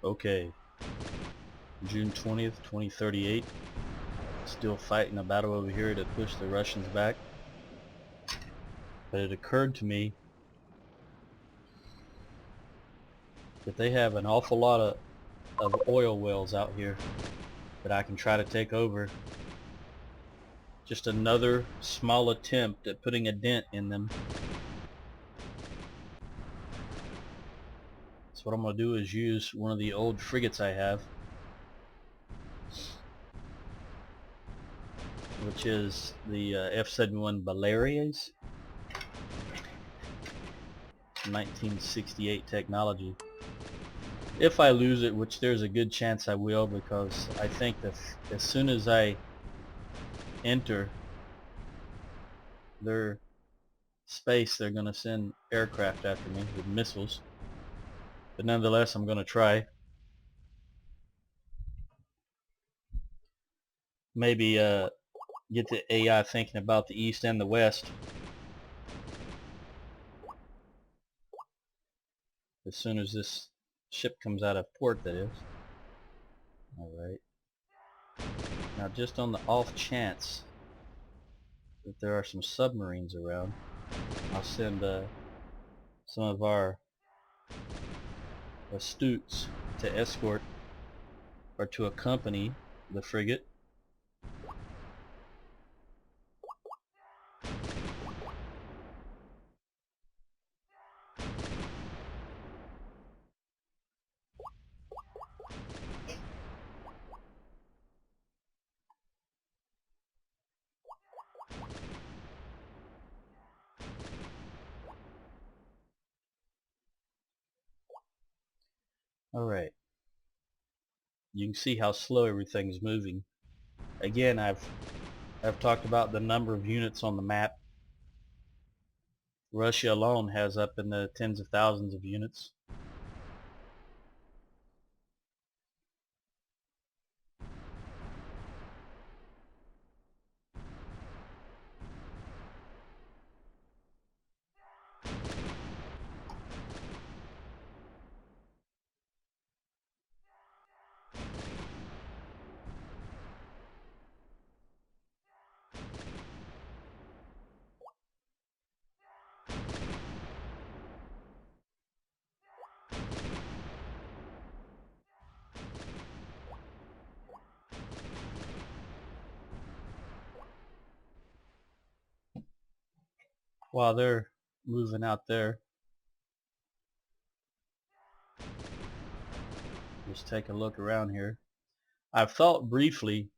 Okay, June 20th, 2038. Still fighting a battle over here to push the Russians back. But it occurred to me that they have an awful lot of oil wells out here that I can try to take over. Just another small attempt at putting a dent in them. So what I'm going to do is use one of the old frigates I have, which is the F-71 Balerias, 1968 technology. If I lose it, which there's a good chance I will, because I think that as soon as I enter their space, they're going to send aircraft after me with missiles. But nonetheless, I'm going to try. Maybe get the AI thinking about the East and the West. As soon as this ship comes out of port, that is. Alright. Now just on the off chance that there are some submarines around, I'll send some of our astutes to escort or to accompany the frigate. Alright. You can see how slow everything's moving. Again, I've talked about the number of units on the map. Russia alone has up in the tens of thousands of units. While they're moving out there, just take a look around here. I've thought briefly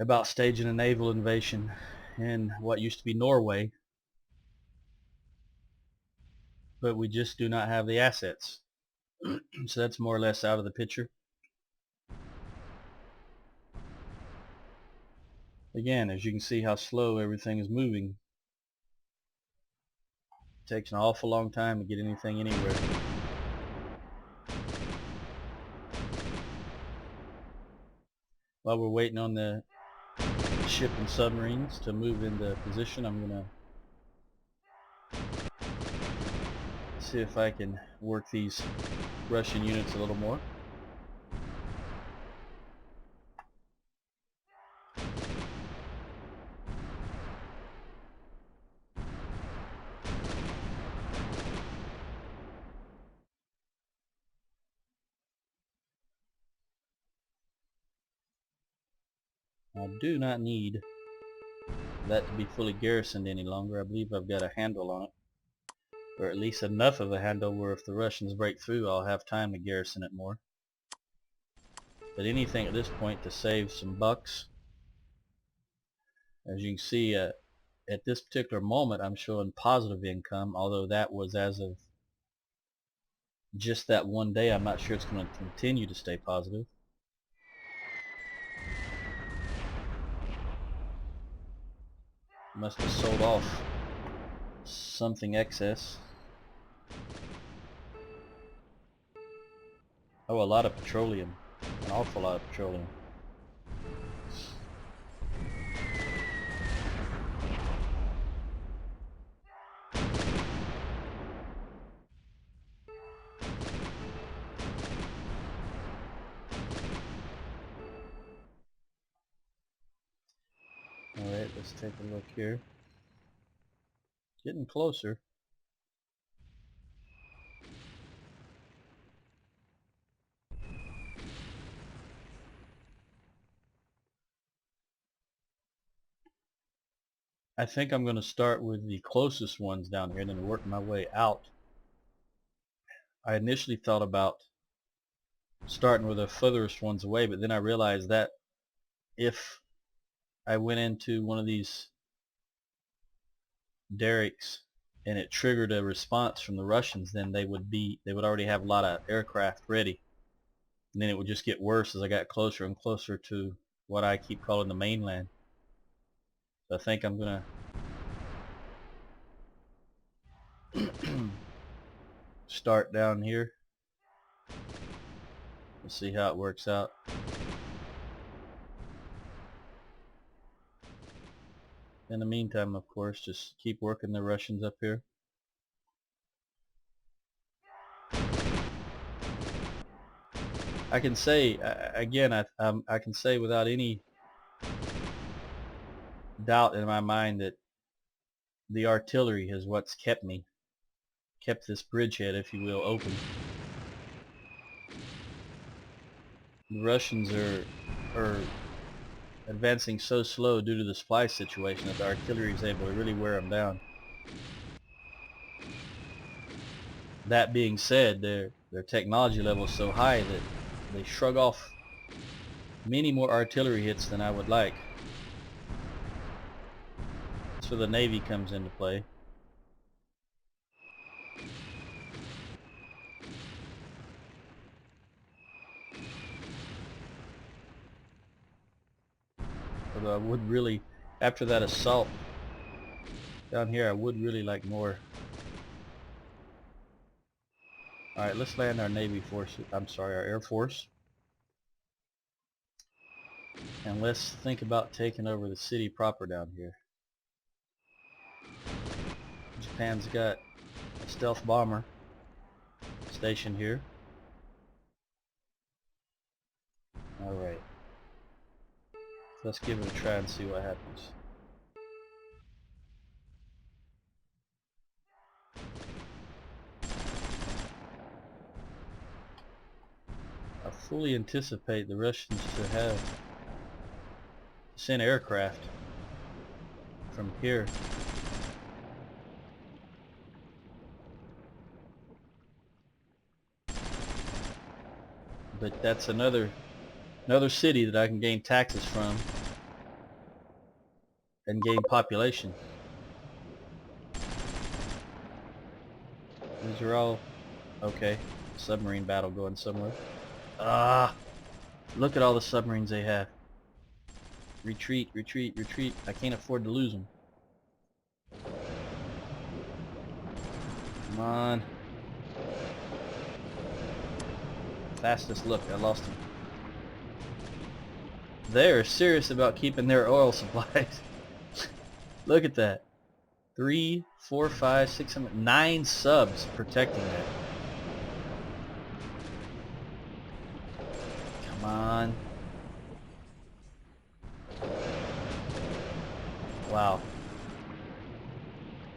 about staging a naval invasion in what used to be Norway, but we just do not have the assets. So that's more or less out of the picture. Again, as you can see how slow everything is moving. It takes an awful long time to get anything anywhere. While we're waiting on the ship and submarines to move into position, I'm gonna see if I can work these Russian units a little more. I do not need that to be fully garrisoned any longer. I believe I've got a handle on it, or at least enough of a handle where if the Russians break through, I'll have time to garrison it more. But anything at this point to save some bucks. As you can see, at this particular moment I'm showing positive income, although that was as of just that one day. I'm not sure it's going to continue to stay positive. Must have sold off something excess. Oh, a lot of petroleum. An awful lot of petroleum. Let's take a look here. Getting closer. I think I'm going to start with the closest ones down here and then work my way out. I initially thought about starting with the furthest ones away, but then I realized that if I went into one of these derricks and it triggered a response from the Russians, then they would already have a lot of aircraft ready, and then it would just get worse as I got closer and closer to what I keep calling the mainland. So I think I'm gonna start down here. We'll see how it works out. In the meantime, of course, just keep working the Russians up here. I can say again, I can say without any doubt in my mind that the artillery is what's kept this bridgehead, if you will, open. The Russians are advancing so slow due to the supply situation that the artillery is able to really wear them down. That being said, their technology level is so high that they shrug off many more artillery hits than I would like. That's where the Navy comes into play. Although I would really, after that assault down here, I would really like more. Alright, let's land our Navy force, our Air Force. And let's think about taking over the city proper down here. Japan's got a stealth bomber stationed here. Alright. Let's give it a try and see what happens. I fully anticipate the Russians to send aircraft from here. But that's another city that I can gain taxes from and gain population. These are all okay. Submarine battle going somewhere. Look at all the submarines they have. Retreat, retreat, retreat. I can't afford to lose them. Come on. Fastest. Look, I lost them. They're serious about keeping their oil supplies. Look at that. 3, 4, 5, 6, 7, 9 subs protecting that. Come on. Wow.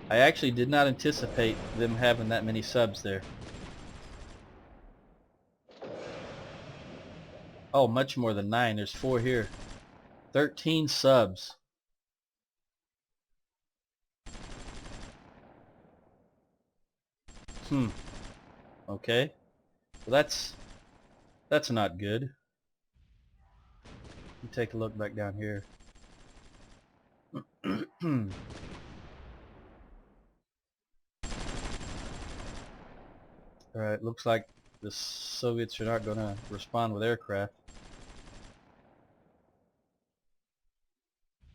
I actually did not anticipate them having that many subs there. Oh, much more than 9. There's 4 here. 13 subs. Okay. Well, that's not good. Let me take a look back down here. Alright, looks like the Soviets are not going to respond with aircraft.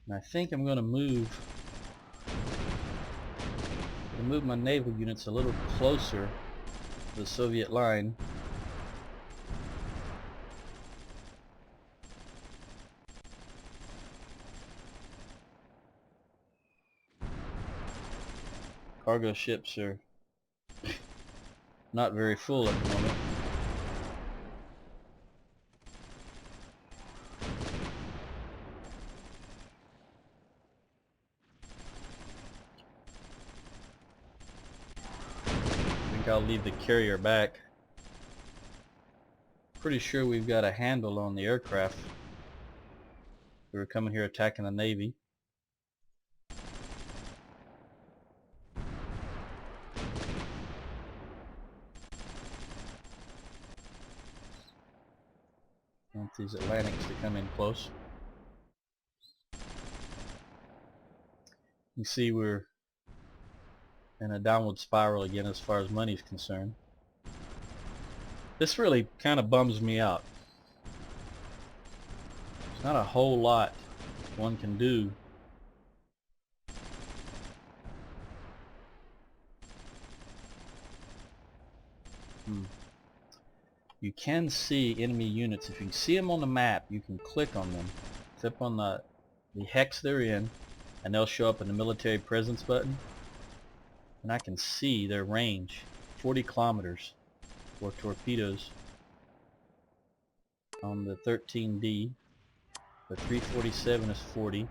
And I think I'm going to move my naval units a little closer to the Soviet line. Cargo ships are not very full at the moment. leave the carrier back. Pretty sure we've got a handle on the aircraft. We were coming here attacking the Navy. I want these Atlantics to come in close. You see we're in a downward spiral again as far as money is concerned. This really kind of bums me out. There's not a whole lot one can do. You can see enemy units. If you can see them on the map, you can click on them. Tip on the hex they're in, and they'll show up in the military presence button. And I can see their range, 40 kilometers for torpedoes on the 13D. The 347 is 40.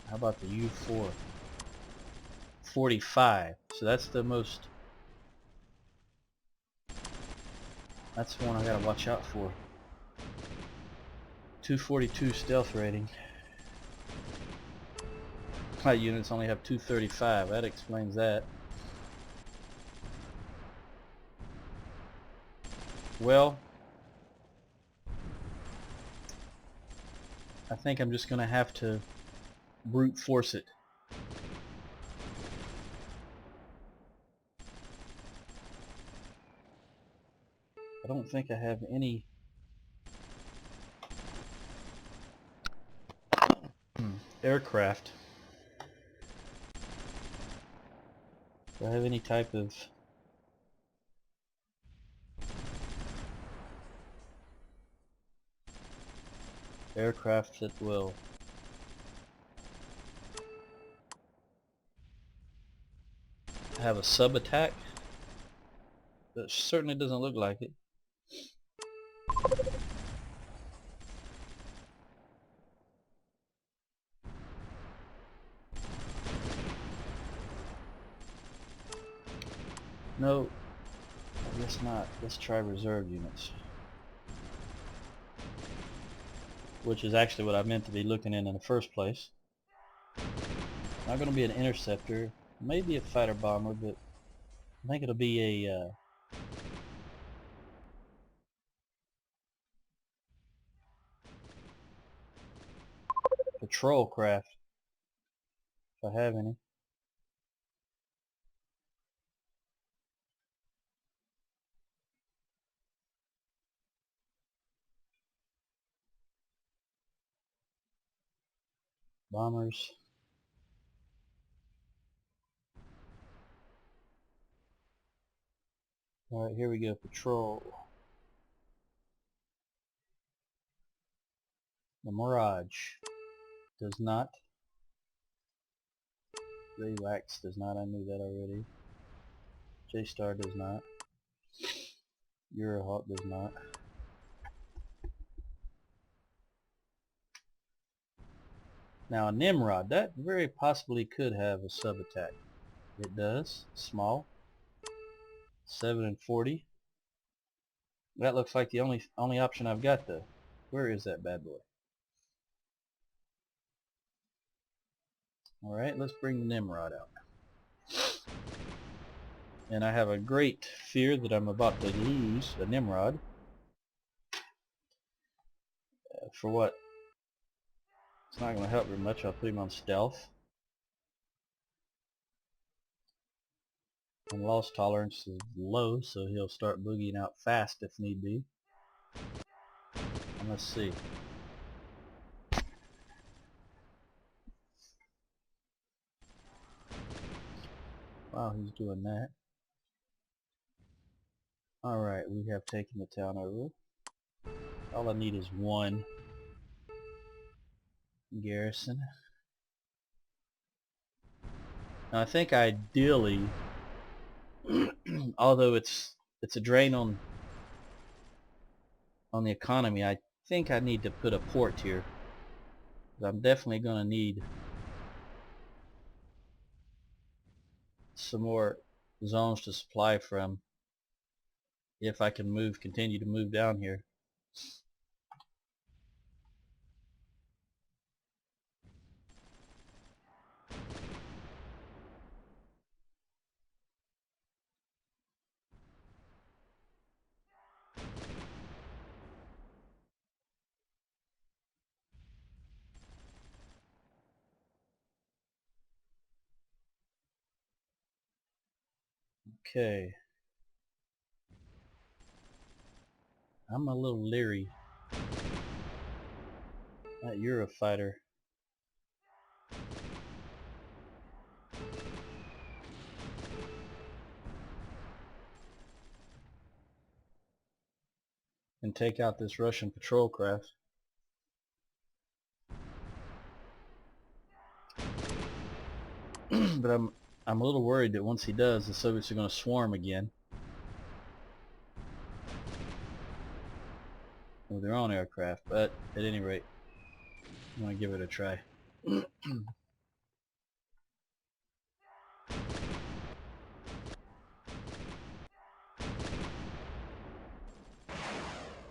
How about the U4? 45. So that's the most. That's the one I gotta watch out for. 242 stealth rating. My units only have 235. That explains that. Well, I think I'm just gonna have to brute force it. I don't think I have any aircraft. Do I have any type of aircraft that will have a sub attack? That certainly doesn't look like it. No, I guess not. Let's try reserve units, which is actually what I meant to be looking in the first place. Not going to be an interceptor, maybe a fighter bomber, but I think it'll be a patrol craft, if I have any. Bombers. Alright, here we go. Patrol. The Mirage does not. Relax does not. I knew that already. J-Star does not. Eurohawk does not. Now a Nimrod, that very possibly could have a sub attack. It does. Small. 7 and 40. That looks like the only option I've got though. Where is that bad boy? Alright, let's bring the Nimrod out. And I have a great fear that I'm about to lose the Nimrod. For what? It's not going to help very much. I'll put him on stealth. And loss tolerance is low, so he'll start boogieing out fast if need be. And let's see. Wow, he's doing that. Alright, we have taken the town over. All I need is one garrison. Now I think ideally, although it's a drain on the economy, I think I need to put a port here. I'm definitely going to need some more zones to supply from if I can continue to move down here. Okay. I'm a little leery. That Eurofighter. And take out this Russian patrol craft. But I'm a little worried that once he does, the Soviets are going to swarm again with their own aircraft. But at any rate, I'm going to give it a try.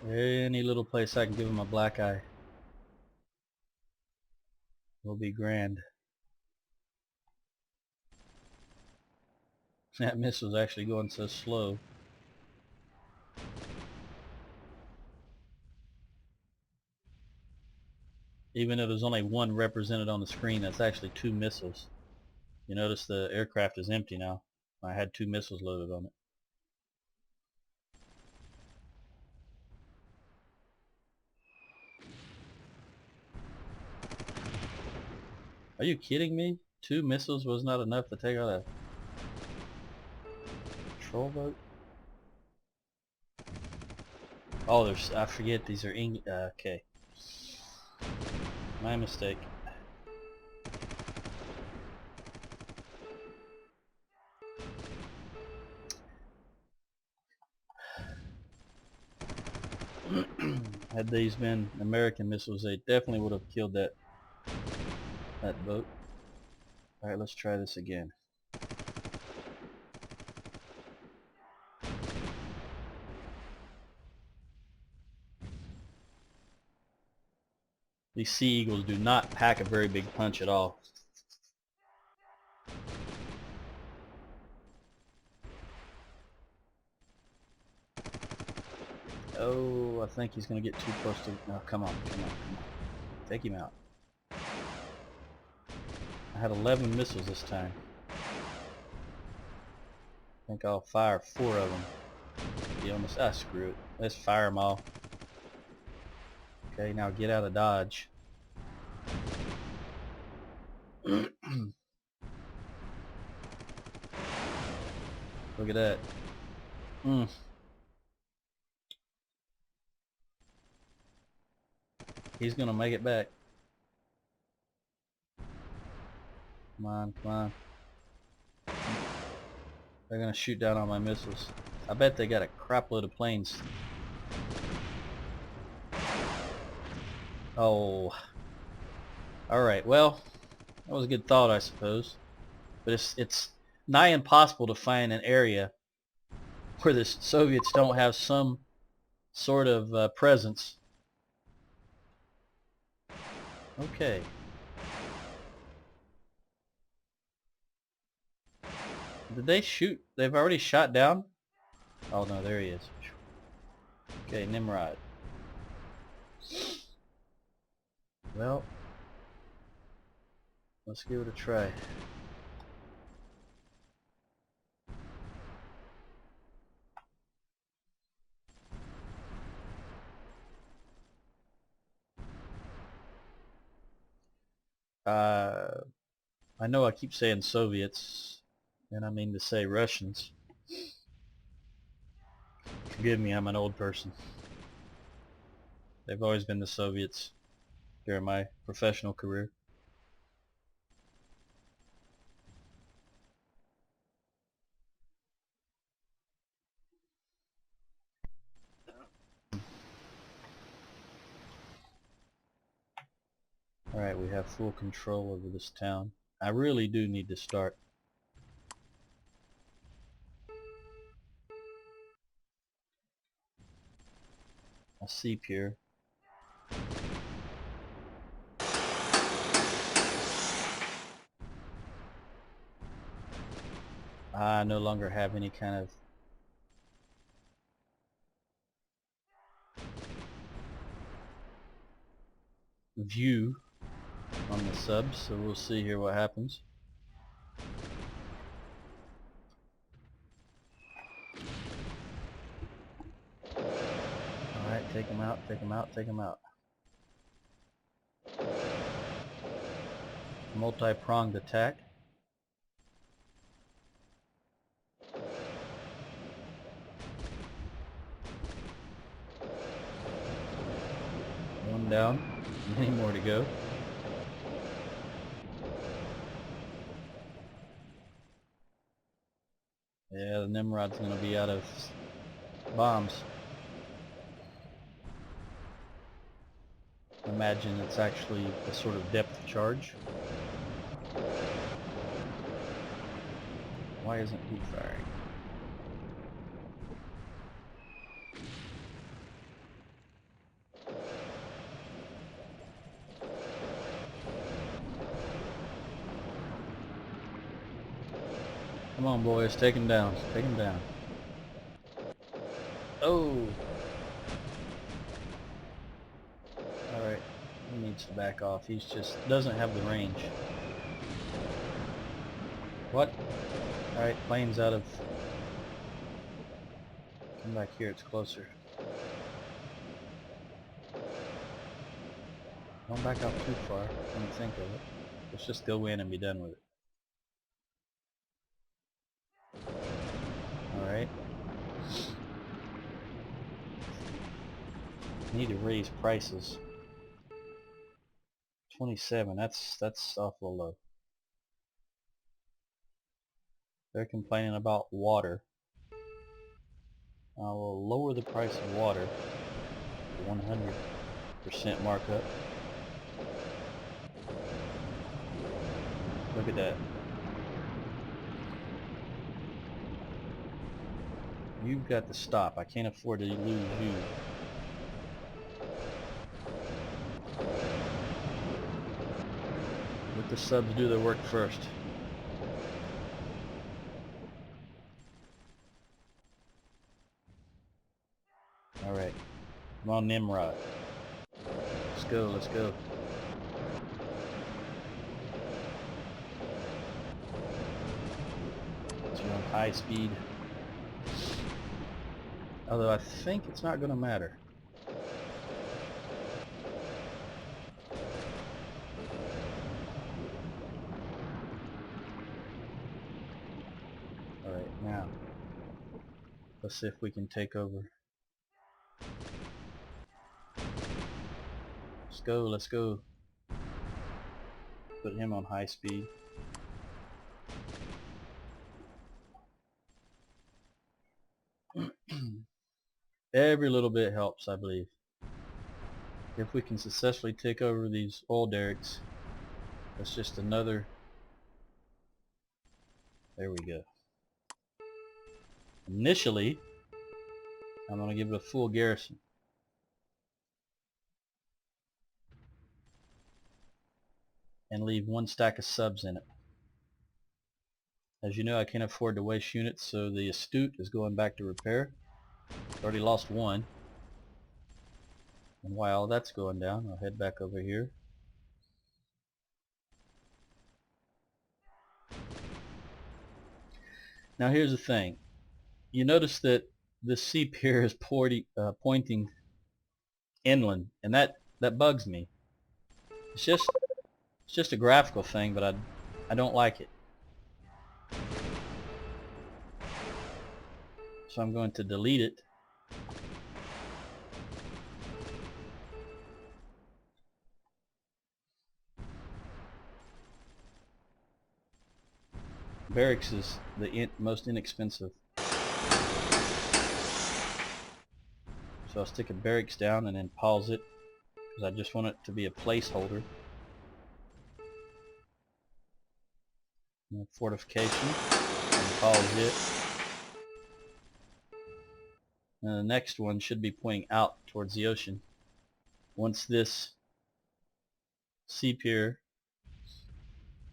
Any little place I can give him a black eye will be grand. That missile's actually going so slow. Even though there's only one represented on the screen, that's actually 2 missiles. You notice the aircraft is empty now. I had 2 missiles loaded on it. Are you kidding me? 2 missiles was not enough to take out a patrol boat? Oh, I forget these are okay. My mistake. Had these been American missiles, they definitely would have killed that boat. Alright, let's try this again. These Sea Eagles do not pack a very big punch at all. Oh, I think he's going to get too close to... No, come on, come on, come on. Take him out. I had 11 missiles this time. I think I'll fire 4 of them. Be almost... Ah, screw it. Let's fire them all. Okay, now get out of Dodge. Look at that. He's gonna make it back. Come on, come on. They're gonna shoot down all my missiles. I bet they got a crap load of planes. Oh. Alright, well, that was a good thought, I suppose. But it's nigh impossible to find an area where the Soviets don't have some sort of presence. Okay. Did they shoot? They've already shot down? Oh no, there he is. Okay, Nimrod. Well, let's give it a try. I know I keep saying Soviets, and I mean to say Russians. Forgive me, I'm an old person. They've always been the Soviets during my professional career. Alright, we have full control over this town. I really do need to start a seep here. I no longer have any kind of view on the subs, so we'll see here what happens. Alright, take them out, take them out, take them out. Multi-pronged attack. One down, many more to go. Yeah, the Nimrod's going to be out of bombs. Imagine it's actually a sort of depth charge. Why isn't he firing? Come on, boys, take him down, take him down. Oh! Alright, he needs to back off. He's just doesn't have the range. What? Alright, plane's out of... Come back here, it's closer. Don't back off too far, when you think of it. Let's just go in and be done with it. Alright. Need to raise prices. 27, that's awful low. They're complaining about water. I will lower the price of water to 100% markup. Look at that. You've got to stop. I can't afford to lose you. Let the subs do their work first. Alright. Come on, Nimrod. Let's go, let's go. So you're on high speed. Although I think it's not going to matter. Alright, now let's see if we can take over. Let's go, let's go. Put him on high speed. Every little bit helps, I believe. If we can successfully take over these oil derricks, that's just another... There we go. Initially, I'm going to give it a full garrison. And leave one stack of subs in it. As you know, I can't afford to waste units, so the astute is going back to repair. Already lost one. And while that's going down, I'll head back over here. Now here's the thing. You notice that the seep here is pointing inland, and that bugs me. It's just a graphical thing, but I don't like it. So I'm going to delete it. Barracks is the most inexpensive. So I'll stick a barracks down and then pause it, because I just want it to be a placeholder. And fortification, and pause it. And the next one should be pointing out towards the ocean. Once this sea pier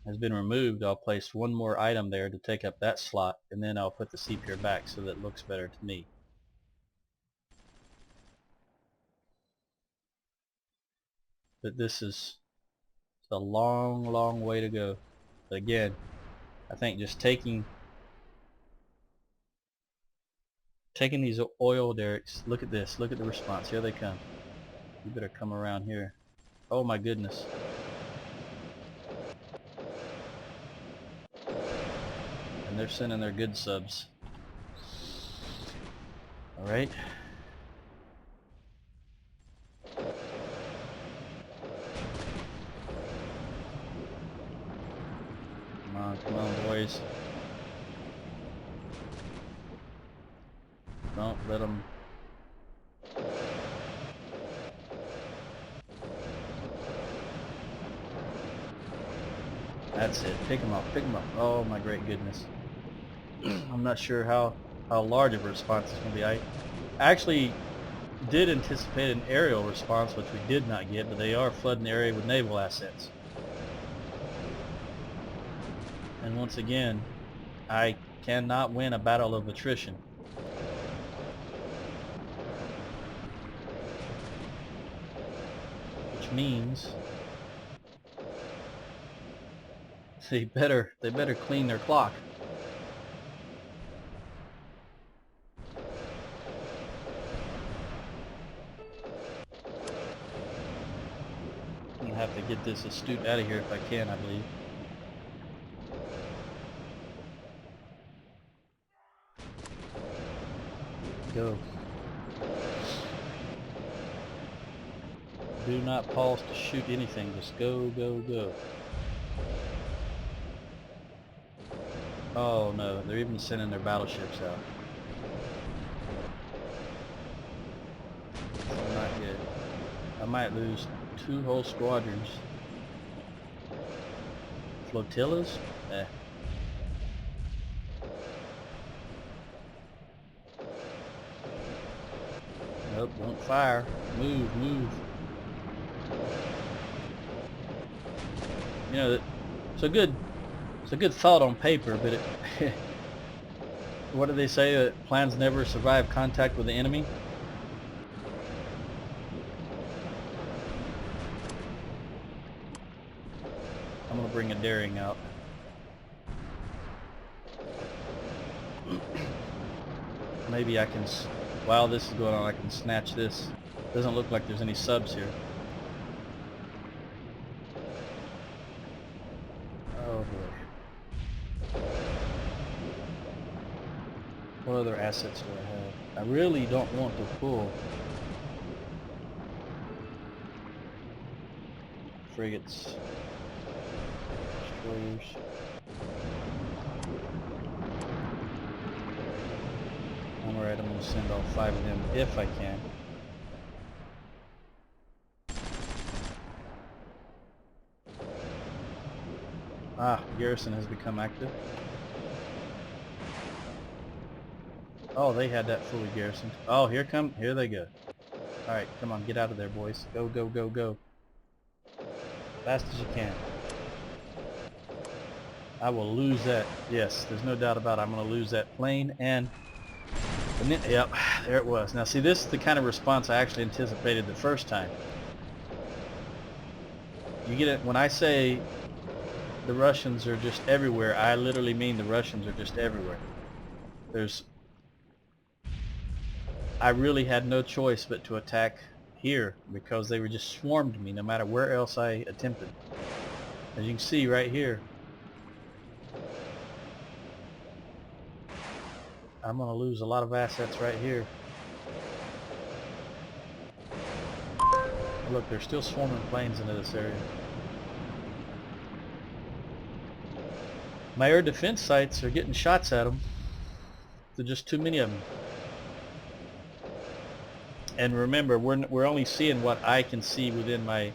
has been removed, I'll place one more item there to take up that slot, and then I'll put the sea pier back so that it looks better to me. But this is a long, long way to go. But again, I think just taking these oil derricks, look at this, look at the response. Here they come. You better come around here. Oh my goodness. And they're sending their good subs. Alright. Come on boys. Don't let them. That's it. Pick them up. Pick them up. Oh my great goodness. I'm not sure how large of a response it's going to be. I actually did anticipate an aerial response, which we did not get, but they are flooding the area with naval assets. And once again, I cannot win a battle of attrition. Which means they better clean their clock. I'm gonna have to get this astute out of here if I can, I believe. Go. Do not pause to shoot anything. Just go, go, go. Oh no, they're even sending their battleships out. That's not good. I might lose 2 whole squadrons. Flotillas? Eh. Nope, don't fire. Move, move. You know, it's a good thought on paper, but it what do they say? That plans never survive contact with the enemy? I'm gonna bring a daring out. Maybe I can, while this is going on, I can snatch this. Doesn't look like there's any subs here. Oh boy. What other assets do I have? I really don't want to pull frigates, destroyers. Alright, I'm going to send all 5 of them if I can. Ah, garrison has become active. Oh, they had that fully garrisoned. Oh, here they go. Alright, come on, get out of there, boys. Go, go, go, go. Fast as you can. I will lose that. Yes, there's no doubt about it. I'm going to lose that plane and yep, there it was. Now see, this is the kind of response I actually anticipated the first time. You get it when I say the Russians are just everywhere. I literally mean the Russians are just everywhere. I really had no choice but to attack here because they were just swarmed me no matter where else I attempted. As you can see right here, I'm going to lose a lot of assets right here. Look, they're still swarming planes into this area. My air defense sites are getting shots at them. There's just too many of them. And remember, we're only seeing what I can see within my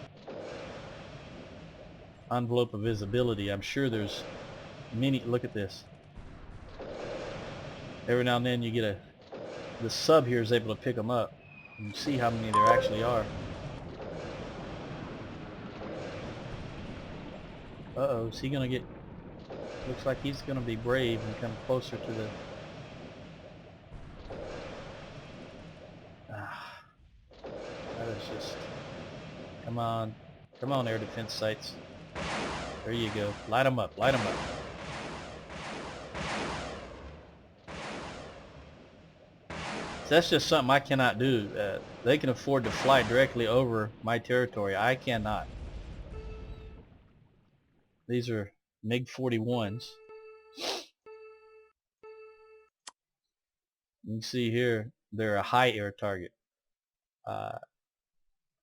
envelope of visibility. I'm sure there's many. Look at this. Every now and then you get the sub here is able to pick them up and see how many there actually are. Uh-oh, is he gonna get... Looks like he's gonna be brave and come closer to the... That is just... Come on. Come on, air defense sites. There you go. Light them up. Light them up. So that's just something I cannot do. They can afford to fly directly over my territory. I cannot. These are MiG-41s. You can see here they're a high air target.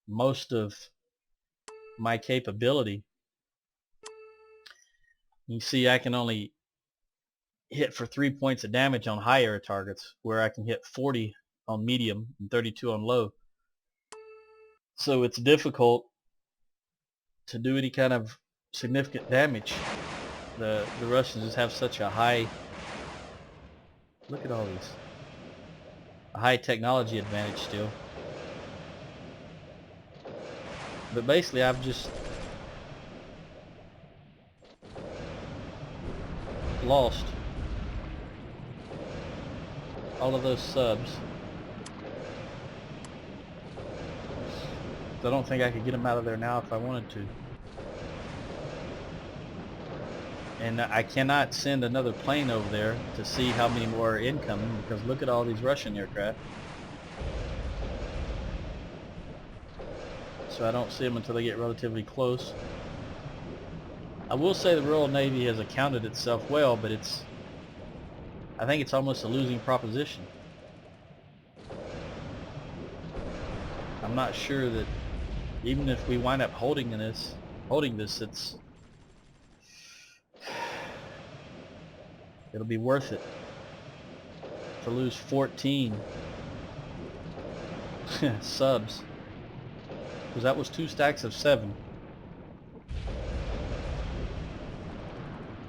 Most of my capability, you see I can only hit for 3 points of damage on high air targets, where I can hit 40 on medium and 32 on low. So it's difficult to do any kind of significant damage. The Russians just have such a high... Look at all these. A high technology advantage still. But basically I've just lost all of those subs. So I don't think I could get them out of there now if I wanted to. And I cannot send another plane over there to see how many more are incoming, because look at all these Russian aircraft. So I don't see them until they get relatively close. I will say the Royal Navy has accounted itself well, but I think it's almost a losing proposition. I'm not sure that even if we wind up holding this, it'll be worth it to lose 14 subs, because that was 2 stacks of 7.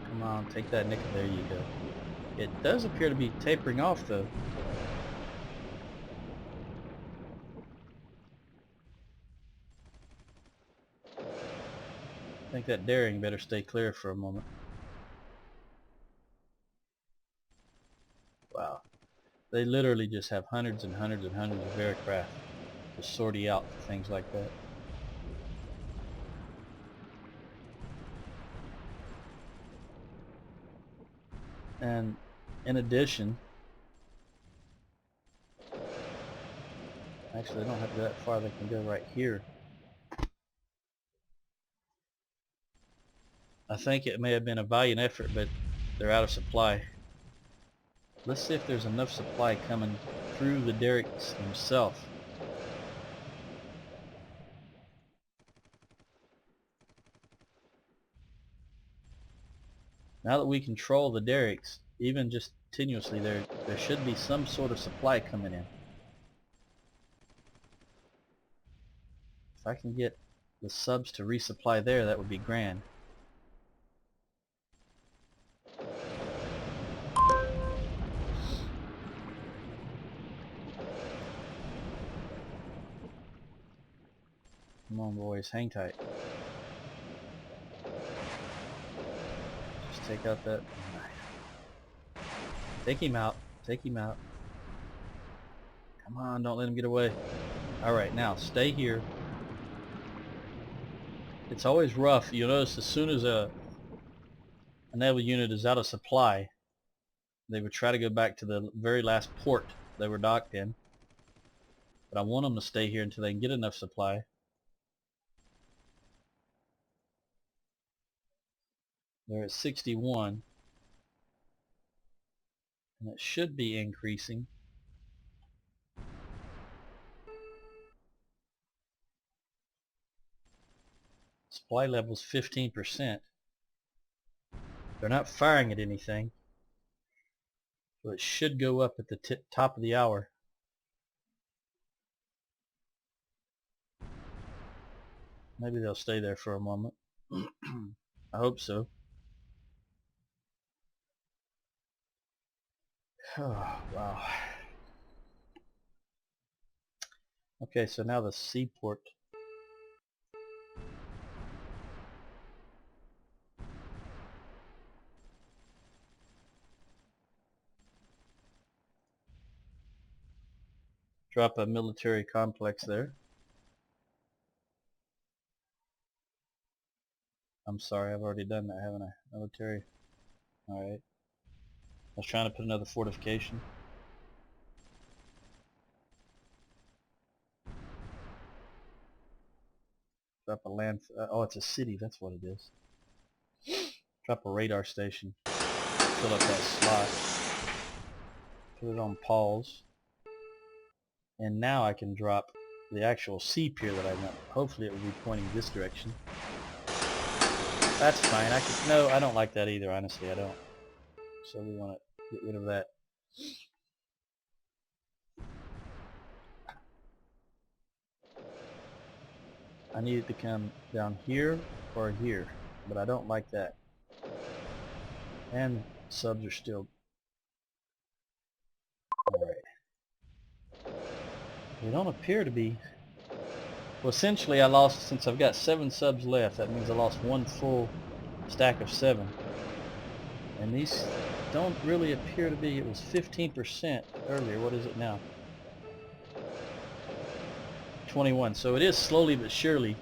Come on, take that nickel. There you go. It does appear to be tapering off though. I think that daring better stay clear for a moment. Wow. They literally just have hundreds and hundreds and hundreds of aircraft to sortie out things like that. And in addition, actually they don't have to go that far, they can go right here. I think it may have been a valiant effort, but they're out of supply. Let's see if there's enough supply coming through the derricks themselves. Now that we control the derricks, even just continuously, there should be some sort of supply coming in. If I can get the subs to resupply there, that would be grand. Come on boys, hang tight. Just take out that... Take him out. Take him out. Come on, don't let him get away. Alright, now stay here. It's always rough. You'll notice as soon as a naval unit is out of supply, they would try to go back to the very last port they were docked in. But I want them to stay here until they can get enough supply. They're at 61. And it should be increasing. Supply level's 15%. They're not firing at anything. So it should go up at the top of the hour. Maybe they'll stay there for a moment. I hope so. Oh, wow. Okay, so now the seaport. Drop a military complex there. I'm sorry, I've already done that, haven't I? Military. Alright. I was trying to put another fortification. Drop a land... oh, it's a city, that's what it is. Drop a radar station. Fill up that slot. Put it on pause. And now I can drop the actual sea pier that I want. Hopefully it will be pointing this direction. That's fine. No, I don't like that either, honestly, I don't. So we want to get rid of that. I need it to come down here or here, but I don't like that. And subs are still... Alright. They don't appear to be... Well, essentially I lost, since I've got 7 subs left, that means I lost 1 full stack of 7. And these don't really appear to be... It was 15% earlier. What is it now? 21. So it is slowly but surely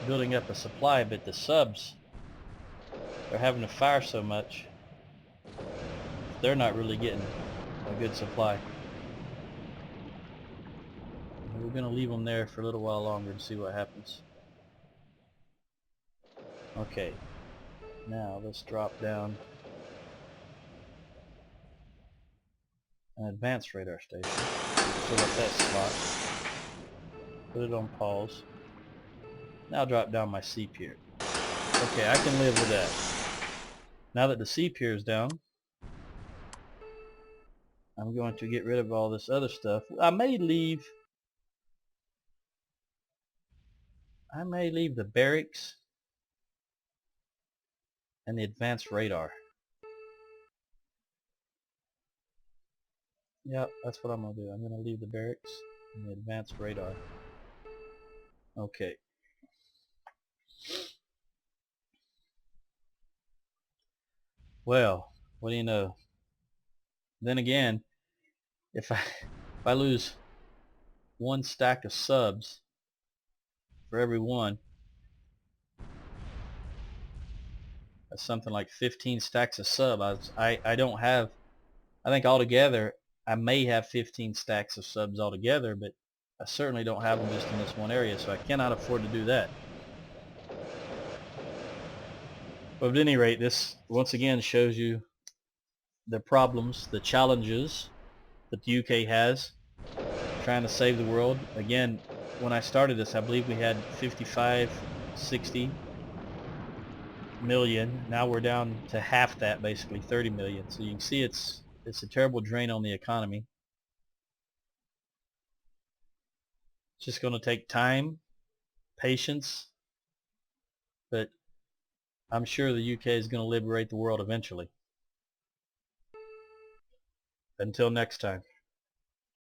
building up a supply, but the subs are having to fire so much they're not really getting a good supply. We're going to leave them there for a little while longer and see what happens. Okay, now let's drop down an advanced radar station. Fill up that slot. Put it on pause. Now drop down my sea pier. Okay, I can live with that. Now that the sea pier is down, I'm going to get rid of all this other stuff. I may leave the barracks and the advanced radar. Yep, that's what I'm going to do. I'm going to leave the barracks and the advanced radar. Okay. Well, what do you know? Then again, if I lose 1 stack of subs for every one, that's something like 15 stacks of subs. I don't have, I think altogether I may have 15 stacks of subs altogether, but I certainly don't have them just in this one area, so I cannot afford to do that. But at any rate, this once again shows you the problems, the challenges that the UK has trying to save the world. Again, when I started this, I believe we had 55, 60 million. Now we're down to half that, basically 30 million. So you can see it's a terrible drain on the economy. It's just going to take time, patience, but I'm sure the UK is going to liberate the world eventually. Until next time.